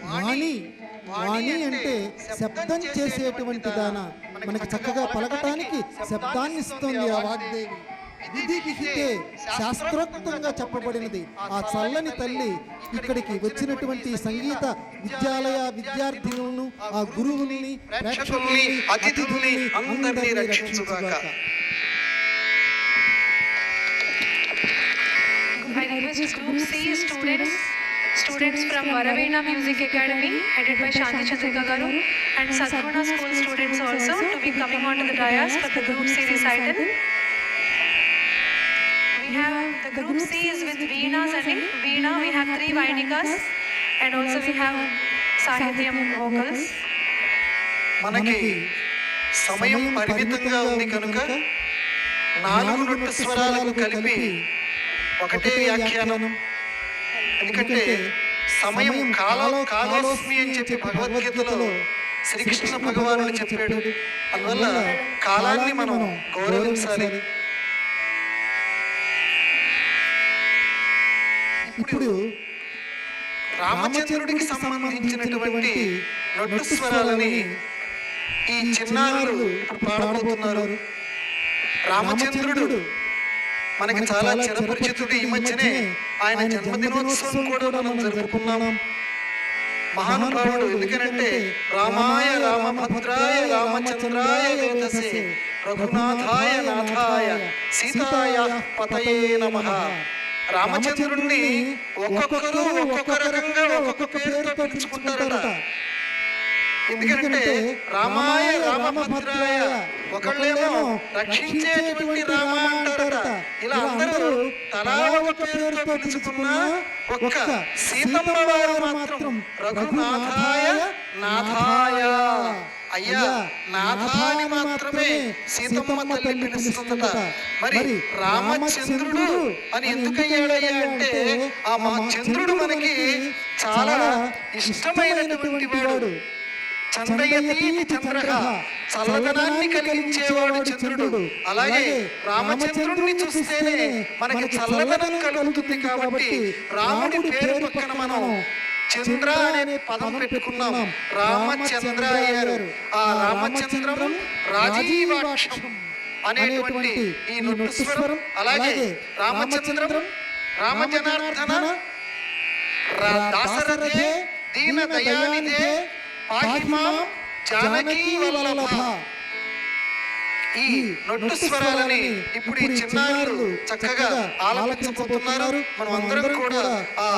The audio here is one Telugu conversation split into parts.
వాణి వాణి అంటే శబ్దం చేసేటువంటి దాన, మనకు చక్కగా పలకటానికి శబ్దాన్ని ఇస్తుంది ఆ వాగ్దేవి. విధి విహితే శాస్త్రోక్తంగా చెప్పబడినది. ఆ చల్లని తల్లి ఇక్కడికి వచ్చినటువంటి సంగీత విద్యాలయ విద్యార్థులను, ఆ గురువుల్ని, ప్రేక్షకుల్ని, అతిథుల్ని అందరినీ రక్షించుగాక. I request Group C students from Varaveena Music Academy headed by Shanti Chandrika Garu and Sadguna School students also to be coming onto the dais for the Group C recital. We have the Group C is with Veenas and in Veena we have 3 Vainikas and also we have Sahityam vocals. మనకి సమయం పరిమితంగా ఉంది కనుక 4 నృత్య స్వరాలను కలిపి ఒకటే వ్యాఖ్యానం. ఎందుకంటే సమయం కాలోస్మి అని చెప్పి భగవద్గీతలో శ్రీకృష్ణ భగవానుడు చెప్పాడు. అందువల్ల కాలాన్ని మనం గౌరవించాలి. ఇప్పుడు రామచంద్రుడికి సంబంధించినటువంటి నృత్య స్వరాలని ఈ చిన్నారులు పాడబోతున్నారు. రామచంద్రుడు మనకి చాలా చిరపరిచితుడు. ఈ మధ్యనే ఆయన జన్మదినోత్సవం కూడా మనం జరుపుకున్నాం. మహానుభావుడు. ఎందుకంటే రామాయ రామభద్రాయ రామచంద్రాయ వేదసే రఘునాథాయ నాథాయ సీతాయ పతయే నమః. రామచంద్రుడిని ఒక్కొక్కరు ఒక్కొక్క రకంగా ఒక్కొక్క పేరుతో పిలుచుకుంటారట. ఎందుకంటే రామాయ రామభద్రాయ, ఒకళ్ళేమో రక్షించేటువంటి రామ అంటారట. ఇలా అందరూ తలా ఒక పేరుతో పిలుచుకున్న ఒక్క సీతమ్మ వారు మాత్రం రఘునాథాయ నాథాయ, అయ్యా నాథాని మాత్రమే సీతమ్మ తల్లి పిలుస్తుందట. మరి రామచంద్రుడు అని ఎందుకయ్యాడయ్యా అంటే ఆ మా చంద్రుడు మనకి చాలా ఇష్టమైనటువంటి వాడు. చంద్రయతీతి చంద్రః, చల్లదనాన్ని కలిగించేవాడు చంద్రుడు. అలాగే రామచంద్రుడిని చూస్తేనే మనకి చల్లదనం కలుగుతుంది. కాబట్టి రాముడి పేరు పక్కన మనం చంద్ర అనే పదం పెట్టుకున్నాం. రామచంద్ర అయ్యారు. ఆ రామచంద్రం రాజీవాక్షం అనేటువంటి ఈ నృత్యస్వరం. అలాగే రామచంద్రం రామజనార్దన దాశరథే దీన దయానిధే పాహిమాం జానకీ వల్లభ. ఈ నృత్యస్వరాలని ఇప్పుడు ఈ చిన్నారులు చక్కగా ఆలపించబోతున్నారు. మనం అందరం కూడా ఆ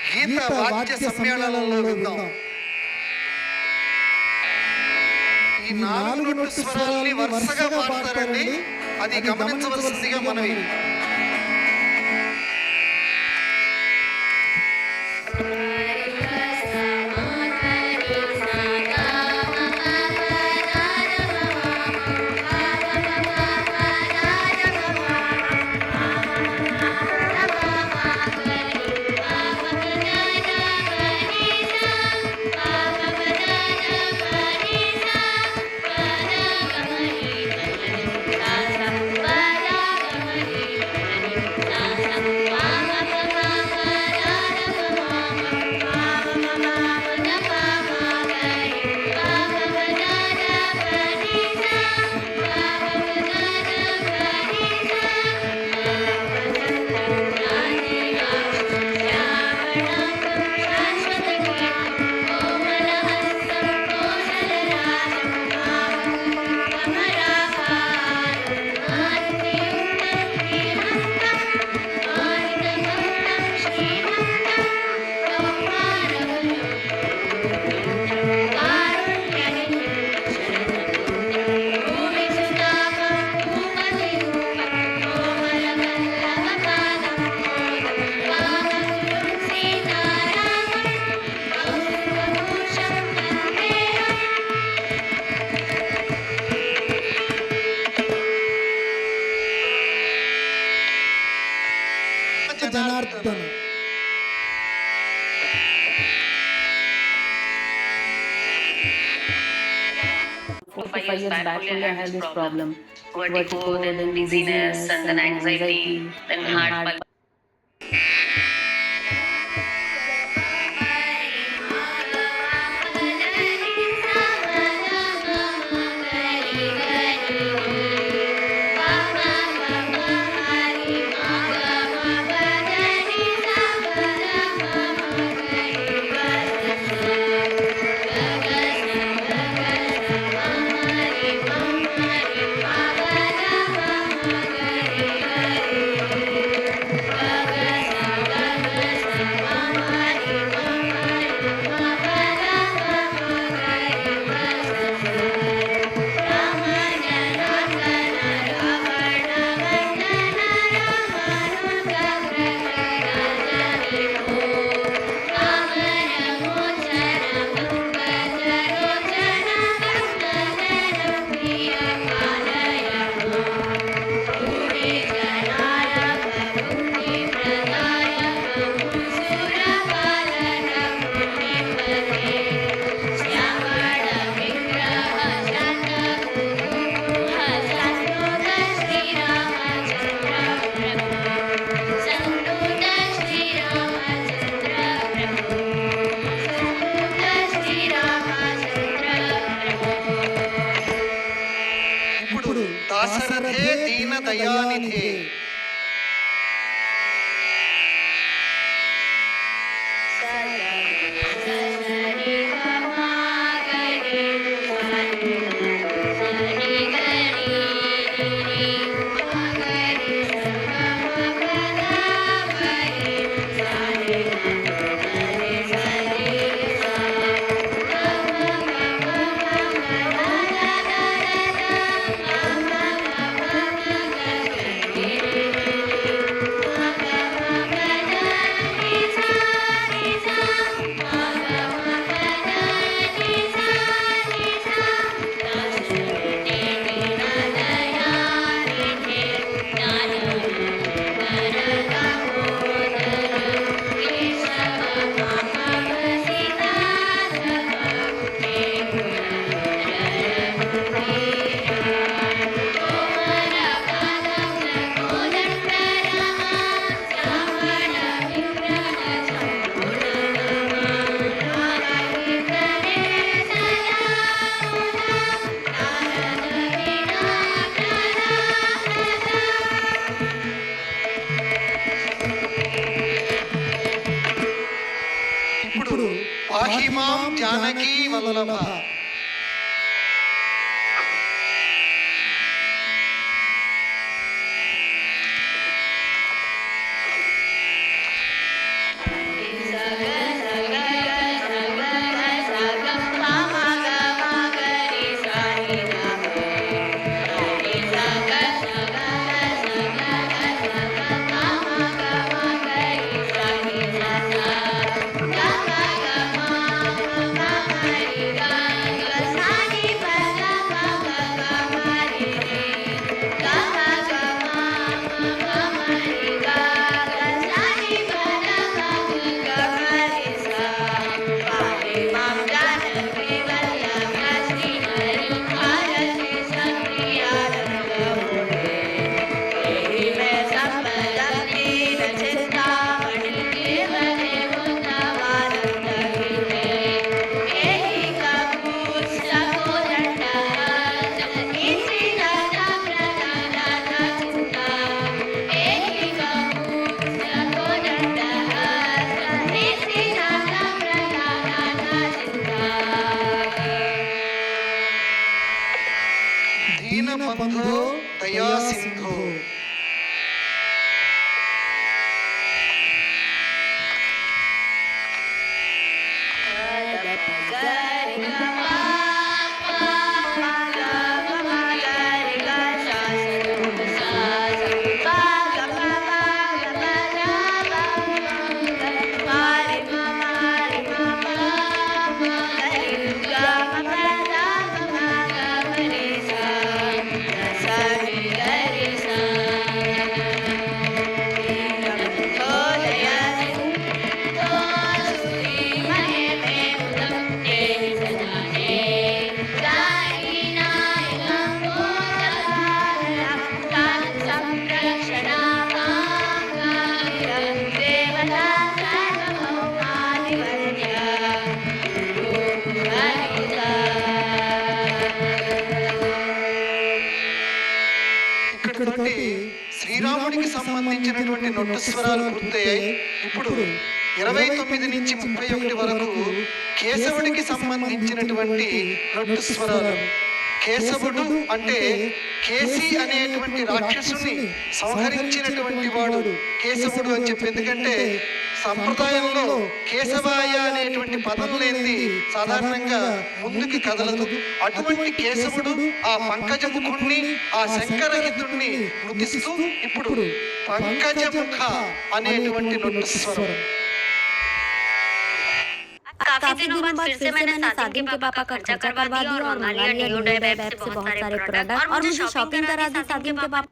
గీత వాద్య సమ్మేళనంలో విందాం. ఈ 4 నృత్యస్వరాలని వరుసగా పాడతారండి. అది గమనించవలసిందిగా మనవి. Janardhana. 5 years back only I had this problem. Vertigo, then dizziness, and then anxiety, then heart palpitation. ఇప్పుడు పాహిమాం జానకీ వల్లభ. దీనబంధో దయా సింధో. ఇక్కడితోటి శ్రీరాముడికి సంబంధించినటువంటి నొట్టు స్వరాలు పూర్తయ్యాయి. ఇప్పుడు 29 నుంచి 31 వరకు కేశవుడికి సంబంధించినటువంటి నొట్టు స్వరాలు. కేశవుడు అంటే కేసి అనేటువంటి రాక్షసుని సంహరించినటువంటి వాడు కేశవుడు అని చెప్పి. ఎందుకంటే సంప్రదాయంలో కేశవాయ అనేటువంటి పదం లేనిది సాధారణంగా ముందుకు కదలదు. అటువంటి కేశవుడు ఆ పంకజముఖుణ్ణి, ఆ శంకరహితుణ్ణి మృతిస్తూ ఇప్పుడు పంకజముఖ అనేటువంటి నొట్టు స్వరం. काफी दिनों बाद फिर से मैंने सादिम के पापा का खर्चा करवा दिया और मंगालिया न्यू डे वेब से बहुत सारे प्रोडक्ट और मुझे शॉपिंग करा दी सादिम के पापा.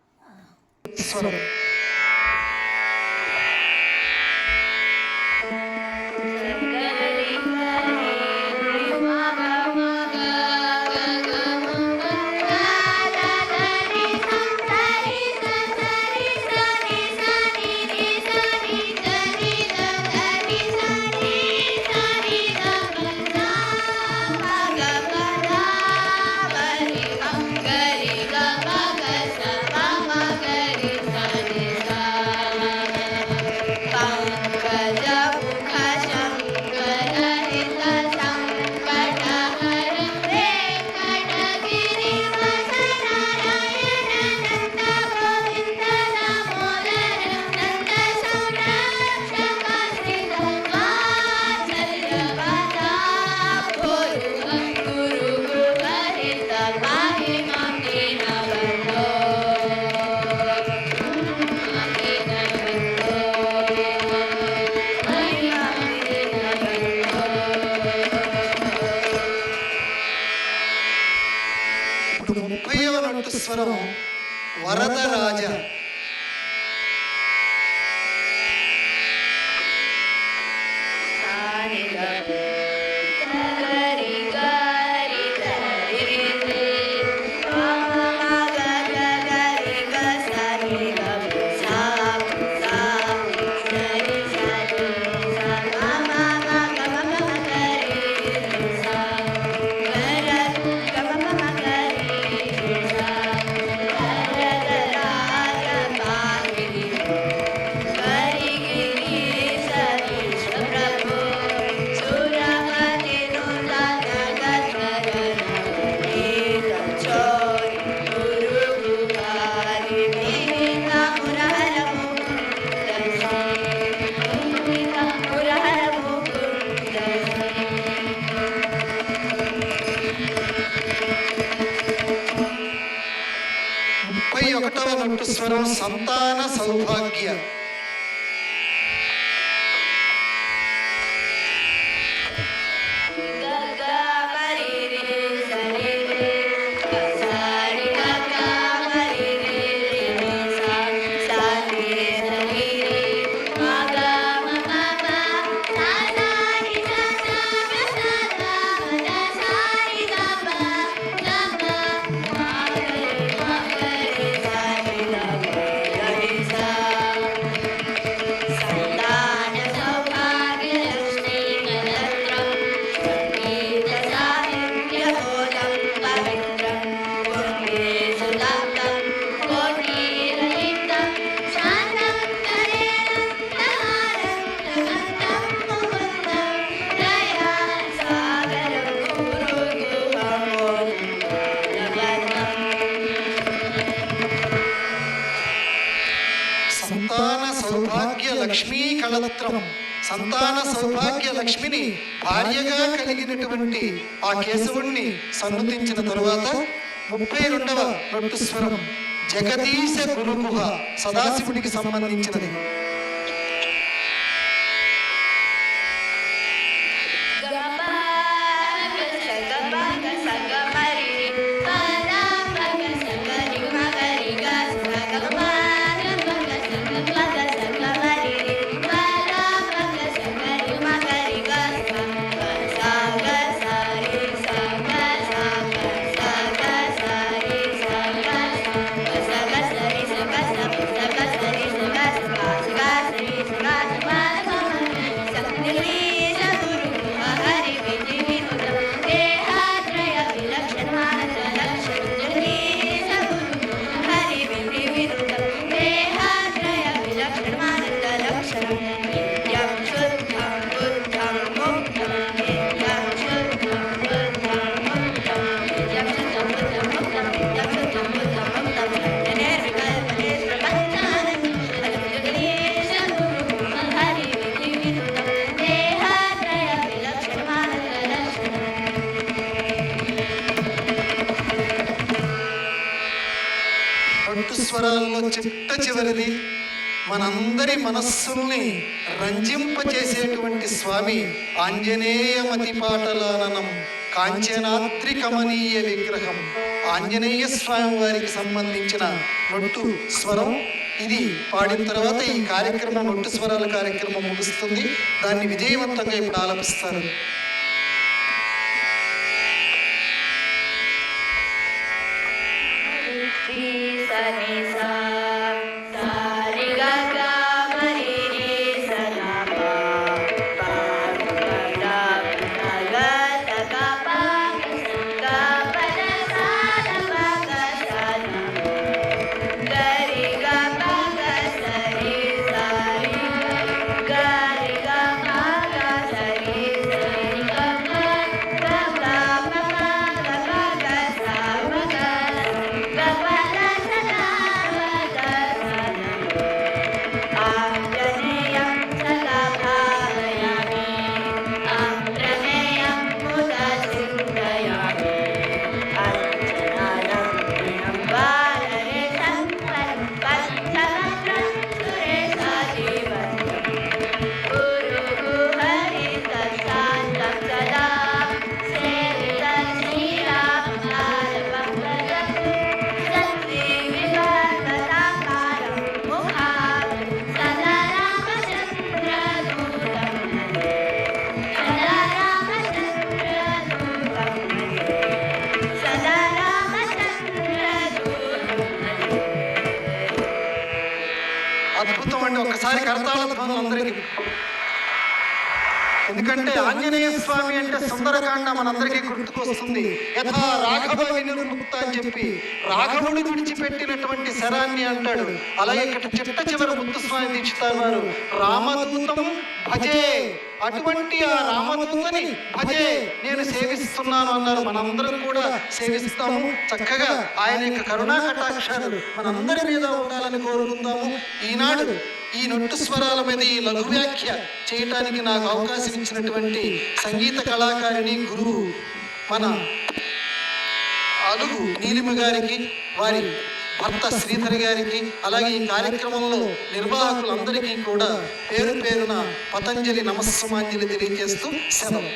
Gari ga ma ga sa ma ma gari sa ni Varadaraja. స్వరం సంతాన సౌభాగ్య. సంతాన సౌభాగ్య లక్ష్మీ కళత్రం. సంతాన సౌభాగ్య లక్ష్మిని భార్యగా కలిగినటువంటి ఆ కేశవుణ్ణి సన్నుతించిన తరువాత 32వ రొట్టు స్వరం జగదీశ గురుగుహ, సదాశివుడికి సంబంధించినది. స్వరాల్లో చిట్ట చివరిది మనందరి మనస్సుల్ని రంజింపచేసేటువంటి స్వామి ఆంజనేయమతి పాటలాననం కాంచనాద్రి కమనీయ విగ్రహం. ఆంజనేయ స్వామి వారికి సంబంధించిన నొట్టు స్వరం ఇది. పాడిన తర్వాత ఈ కార్యక్రమం నొట్టు స్వరాల కార్యక్రమం ముగుస్తుంది. దాన్ని విజయవంతంగా ఇప్పుడు ఆలపిస్తారు. Gari ga ma ga sa ri sa ri ఒకసారి కరతాళ ధ్వనులు అందరికీ. ఎందుకంటే ఆంజనేయ స్వామి అంటే సుందరకాండ మనందరికీ గుర్తుకొస్తుంది. యథా రాఘవ వినిర్ముక్త అని చెప్పి రాఘవుడు విడిచిపెట్టినటువంటి శరాన్ని అంటాడు. అలాగే ఇక్కడ చిట్ట చివరి ముత్తుస్వామి దీక్షితారు వారు రామదూతం భజే, అటువంటి ఆ రామదూతని భజే నేను సేవిస్తున్నాను అన్నారు. మనందరం కూడా సేవిస్తాము. చక్కగా ఆయన యొక్క కరుణా కటాక్షాలు మనందరి మీద ఉండాలని కోరుకుందాము. ఈనాడు ఈ నొట్టు స్వరాల మీద ఈ లఘు వ్యాఖ్య చేయటానికి నాకు అవకాశం ఇచ్చినటువంటి సంగీత కళాకారిణి గురువు మన అలుగు నీలిమ గారికి, వారి భర్త శ్రీధర్ గారికి, అలాగే ఈ కార్యక్రమంలో నిర్వాహకులందరికీ కూడా పేరు పేరున పతంజలి నమస్సమాంజలి తెలియజేస్తూ సెలవు.